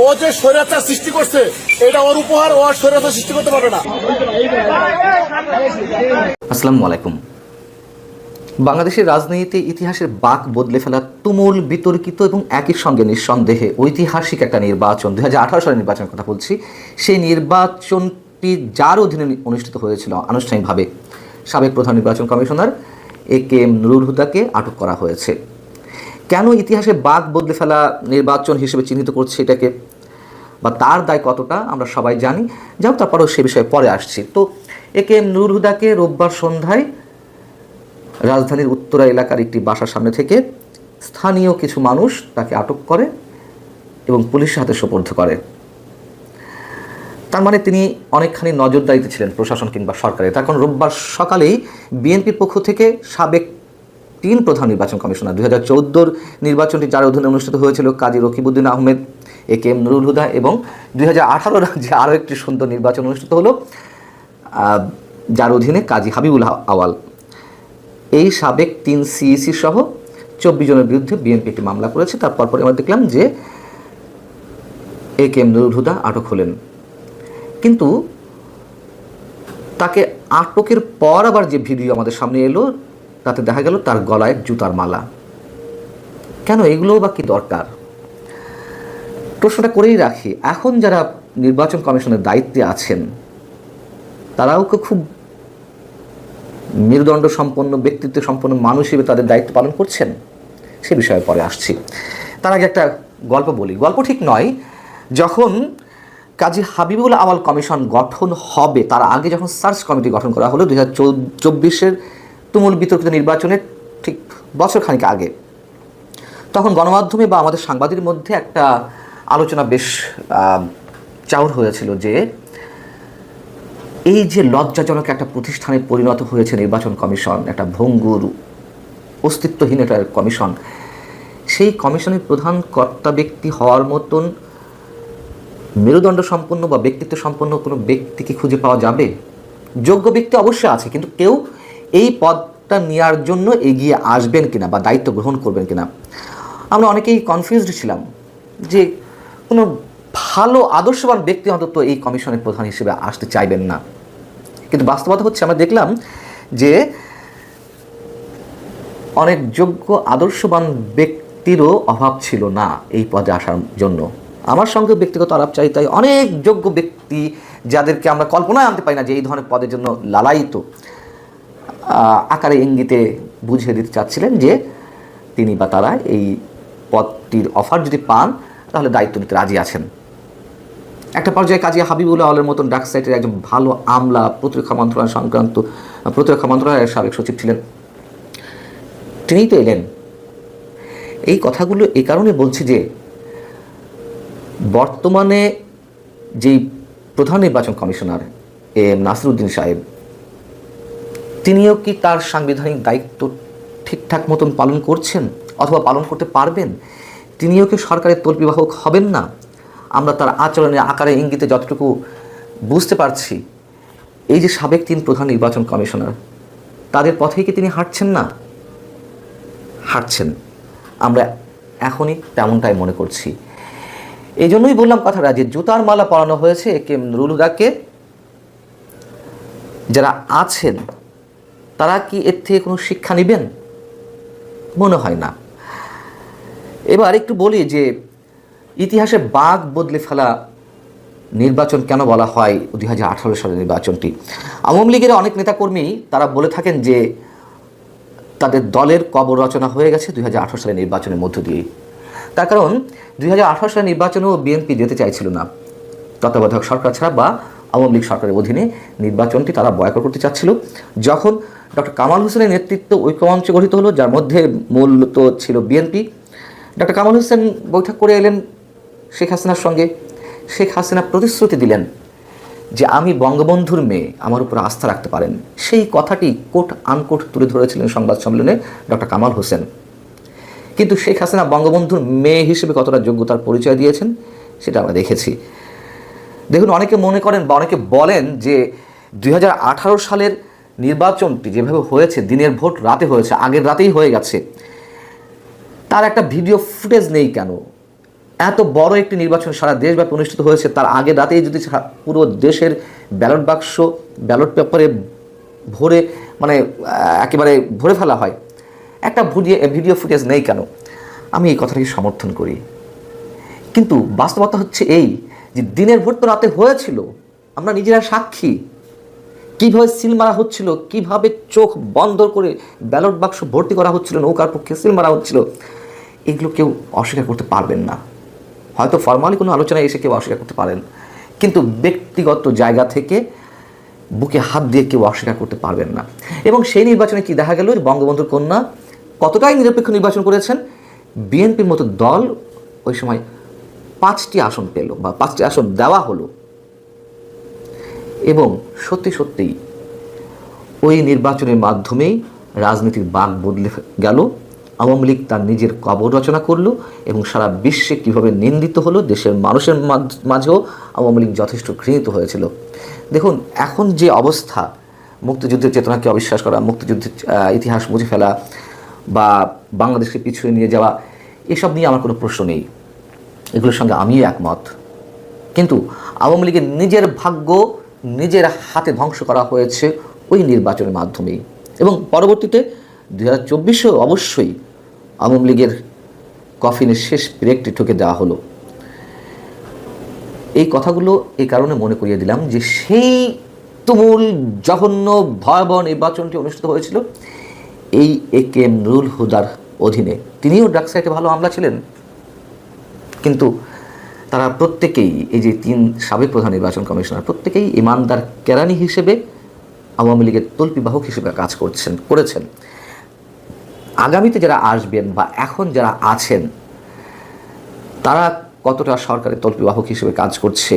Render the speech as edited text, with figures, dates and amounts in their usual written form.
ও যে স্বৈরাচার সৃষ্টি করছে এটা ওর উপহার, ও স্বৈরাচার সৃষ্টি করতে পারবে না। আসসালামু আলাইকুম। বাংলাদেশের রাজনীতি ইতিহাসের বাঁক বদলে ফেলা তুমুল বিতর্কিত এবং একই সঙ্গে নিঃসন্দেহে ঐতিহাসিক একটা নির্বাচন, 2018 সালের নির্বাচনের কথা বলছি। সেই নির্বাচনটি যার অধীনে অনুষ্ঠিত হয়েছিল আনুষ্ঠানিকভাবে সাবেক প্রধান নির্বাচন কমিশনার একেএম নুরুল হুদাকে আটক করা হয়েছে। কেন ইতিহাসে বাঁক বদলে ফেলা নির্বাচন হিসেবে চিহ্নিত করছে এটাকে, বা তার দায় কতটা আমরা সবাই জানি, যাও তারপরেও সে বিষয়ে পরে আসছি। তো একেএম নুরুল হুদাকে রোববার সন্ধ্যায় রাজধানীর উত্তরা এলাকার একটি বাসার সামনে থেকে স্থানীয় কিছু মানুষ তাকে আটক করে এবং পুলিশের হাতে সোপর্দ করে। তার মানে তিনি অনেকখানি নজরদারিতে ছিলেন প্রশাসন কিংবা সরকারের। তার কারণ রোববার সকালেই বিএনপির পক্ষ থেকে সাবেক 3 প্রধান নির্বাচন কমিশনার, 2014 নির্বাচনটি যার অধীনে অনুষ্ঠিত হয়েছিল কাজী রকিবউদ্দিন আহমেদ, একেএম নুরুল হুদা, এবং 2018 যে আরও একটি সুন্দর নির্বাচন অনুষ্ঠিত হলো যার অধীনে কাজী হাবিবুল আওয়াল, এই সাবেক 3 সিইসি সহ 24 জনের বিরুদ্ধে বিএনপি একটি মামলা করেছে। তারপর আমরা দেখলাম যে একেএম নুরুল হুদা আটক হলেন, কিন্তু তাকে আটকের পর আবার যে ভিডিও আমাদের সামনে এলো তাতে দেখা গেল তার গলায় জুতার মালা। কেন এগুলোও বা কি দরকার, প্রশ্নটা করেই রাখি। এখন যারা নির্বাচন কমিশনের দায়িত্বে আছেন তারাও খুব মেরুদণ্ড সম্পন্ন, ব্যক্তিত্ব সম্পন্ন মানুষ হিসেবে তাদের দায়িত্ব পালন করছেন, সে বিষয়ে পরে আসছি। তার আগে একটা গল্প বলি। গল্প ঠিক নয়, যখন কাজী হাবিবুল আওয়াল কমিশন গঠন হবে তার আগে যখন সার্চ কমিটি গঠন করা হলো 2024-এর তুমুল বিতর্কিত নির্বাচনের ঠিক বছর খানিক আগে, তখন গণমাধ্যমে বা আমাদের সাংবাদিকদের মধ্যে একটা আলোচনা বেশ চাউর হয়েছিল যে এই যে লজ্জাজনক একটা প্রতিষ্ঠানে পরিণত হয়েছে নির্বাচন কমিশন, একটা ভঙ্গুর অস্তিত্বহীন একটা কমিশন, সেই কমিশনের প্রধান কর্তা ব্যক্তি হওয়ার মতন মেরুদণ্ড সম্পন্ন বা ব্যক্তিত্ব সম্পন্ন কোনো ব্যক্তিকে খুঁজে পাওয়া যাবে? যোগ্য ব্যক্তি অবশ্যই আছে, কিন্তু কেউ এই পদটা নেওয়ার জন্য এগিয়ে আসবেন কিনা বা দায়িত্ব গ্রহণ করবেন কিনা, আমরা অনেকেই কনফিউজড ছিলাম যে কোনো ভালো আদর্শবান ব্যক্তি অন্তত এই কমিশনের প্রধান হিসেবে আসতে চাইবেন না। কিন্তু বাস্তবতা হচ্ছে আমরা দেখলাম যে অনেক যোগ্য আদর্শবান ব্যক্তিরও অভাব ছিল না এই পদে আসার জন্য। আমার সঙ্গে ব্যক্তিগত আলাপচারিতায় অনেক যোগ্য ব্যক্তি যাদেরকে আমরা কল্পনায় আনতে পারি না যে এই ধরনের পদের জন্য লালায়িত, আকারে ইঙ্গিতে বুঝিয়ে দিতে চাচ্ছিলেন যে তিনি বা তারা এই পদটির অফার যদি পান তাহলে দায়িত্ব নিতে রাজি আছেন। একটা পর্যায়ে কাজী হাবিবুল আওয়ালের মতন ডাক সাইটের একজন ভালো আমলা, প্রতিরক্ষা মন্ত্রণালয়ের সাবেক সচিব ছিলেন, তিনিই তো এলেন। এই কথাগুলো এই কারণে বলছি যে বর্তমানে যেই প্রধান নির্বাচন কমিশনার এম নাসিরউদ্দিন সাহেব, তিনিও কি তার সাংবিধানিক দায়িত্ব ঠিকঠাক মতন পালন করছেন অথবা পালন করতে পারবেন? তিনিও কি সরকারের তল্পিবাহক হবেন না? আমরা তার আচরণের আকারে ইঙ্গিতে যতটুকু বুঝতে পারছি, এই যে সাবেক 3 প্রধান নির্বাচন কমিশনার, তাদের পথেই কি তিনি হাঁটছেন না? হাঁটছেন, আমরা এখনই তেমনটাই মনে করছি। এই জন্যই বললাম কথাটা যে জুতার মালা পরানো হয়েছে একেএম নুরুল হুদাকে। যারা আছেন তারা কি এর থেকে কোনো শিক্ষা নেবেন? মনে হয় না। এবার একটু বলি যে ইতিহাসে বাঁক বদলে ফেলা নির্বাচন কেন বলা হয় 2018 সালের নির্বাচনটি। আওয়ামী লীগের অনেক নেতাকর্মী তারা বলে থাকেন যে তাদের দলের কবর রচনা হয়ে গেছে 2018 সালের নির্বাচনের মধ্য দিয়েই। তার কারণ 2018 সালের নির্বাচনেও বিএনপি যেতে চাইছিল না, তত্ত্বাবধায়ক সরকার ছাড়া বা আওয়ামী লীগ সরকারের অধীনে নির্বাচনটি তারা বয়কট করতে চাচ্ছিল। যখন ডক্টর কামাল হোসেনের নেতৃত্ব ঐক্যমঞ্চ গঠিত হলো, যার মধ্যে মূলত ছিল বিএনপি, ডক্টর কামাল হোসেন বৈঠক করে এলেন শেখ হাসিনার সঙ্গে। শেখ হাসিনা প্রতিশ্রুতি দিলেন যে আমি বঙ্গবন্ধুর মেয়ে, আমার উপর আস্থা রাখতে পারেন। সেই কথাটি কোট আনকোট তুলে ধরেছিলেন সংবাদ সম্মেলনে ডক্টর কামাল হোসেন। কিন্তু শেখ হাসিনা বঙ্গবন্ধুর মেয়ে হিসেবে কতটা যোগ্যতার পরিচয় দিয়েছেন সেটা আমরা দেখেছি। দেখুন, অনেকে মনে করেন বা অনেকে বলেন যে 2018 সালের নির্বাচনটি যেভাবে হয়েছে, দিনের ভোট রাতে হয়েছে, আগের রাতেই হয়ে গেছে, তার একটা ভিডিও ফুটেজ নেই কেন? এত বড় একটি নির্বাচন সারা দেশব্যাপী অনুষ্ঠিত হয়েছে, তার আগে রাতেই যদি পুরো দেশের ব্যালট বাক্স ব্যালট পেপারে ভরে মানে একেবারে ভরে ফেলা হয়, একটা ভিডিও ফুটেজ নেই কেন? আমি এই কথাটাকে সমর্থন করি। কিন্তু বাস্তবতা হচ্ছে এই যে দিনের ভোট তো রাতে হয়েছিল, আমরা নিজেরা সাক্ষী। কীভাবে সিল মারা হচ্ছিল, কীভাবে চোখ বন্ধ করে ব্যালট বাক্স ভর্তি করা হচ্ছিল, নৌকার পক্ষে সিল মারা হচ্ছিল, এগুলো কেউ অস্বীকার করতে পারবেন না। হয়তো ফর্মালি কোনো আলোচনায় এসে কেউ অস্বীকার করতে পারেন, কিন্তু ব্যক্তিগত জায়গা থেকে বুকে হাত দিয়ে কেউ অস্বীকার করতে পারবেন না। এবং সেই নির্বাচনে কি দেখা গেল, বঙ্গবন্ধুর কন্যা কতটাই নিরপেক্ষ নির্বাচন করেছেন। বিএনপির মতো দল ওই সময় 5টি আসন পেল বা 5টি আসন দেওয়া হলো। এবং সত্যি সত্যিই ওই নির্বাচনের মাধ্যমেই রাজনীতির বাঁক বদলে গেল। আওয়ামী লীগ তার নিজের কবর রচনা করলো এবং সারা বিশ্বে কীভাবে নিন্দিত হলো, দেশের মানুষের মাঝেও আওয়ামী লীগ যথেষ্ট ঘৃণিত হয়েছিল। দেখুন এখন যে অবস্থা, মুক্তিযুদ্ধের চেতনাকে অবিশ্বাস করা, মুক্তিযুদ্ধের ইতিহাস মুছে ফেলা বা বাংলাদেশকে পিছুয়ে নিয়ে যাওয়া, এসব নিয়ে আমার কোনো প্রশ্ন নেই, এগুলোর সঙ্গে আমিও একমত। কিন্তু আওয়ামী লীগের নিজের ভাগ্য নিজের হাতে ধ্বংস করা হয়েছে ওই নির্বাচনের মাধ্যমেই। এবং পরবর্তীতে 2024-এও অবশ্যই আওয়ামী লীগের কফিনের শেষ ব্রেকটি ঠুকে দেওয়া হলো। এই কথাগুলো এই কারণে মনে করিয়ে দিলাম যে সেই তুমুল জঘন্য ভয়াবহ নির্বাচনটি অনুষ্ঠিত হয়েছিল এই AK নুরুল হুদার অধীনে। তিনিও ড্রাগ সাইটে ভালো আমলা ছিলেন, কিন্তু তারা প্রত্যেকেই, এই যে 3 সাবেক প্রধান নির্বাচন কমিশনার, প্রত্যেকেই ইমানদার কেরানি হিসেবে আওয়ামী লীগের তল্পিবাহক হিসেবে কাজ করেছেন। আগামীতে যারা আসবেন বা এখন যারা আছেন, তারা কতটা সরকারের তল্পিবাহক হিসেবে কাজ করছে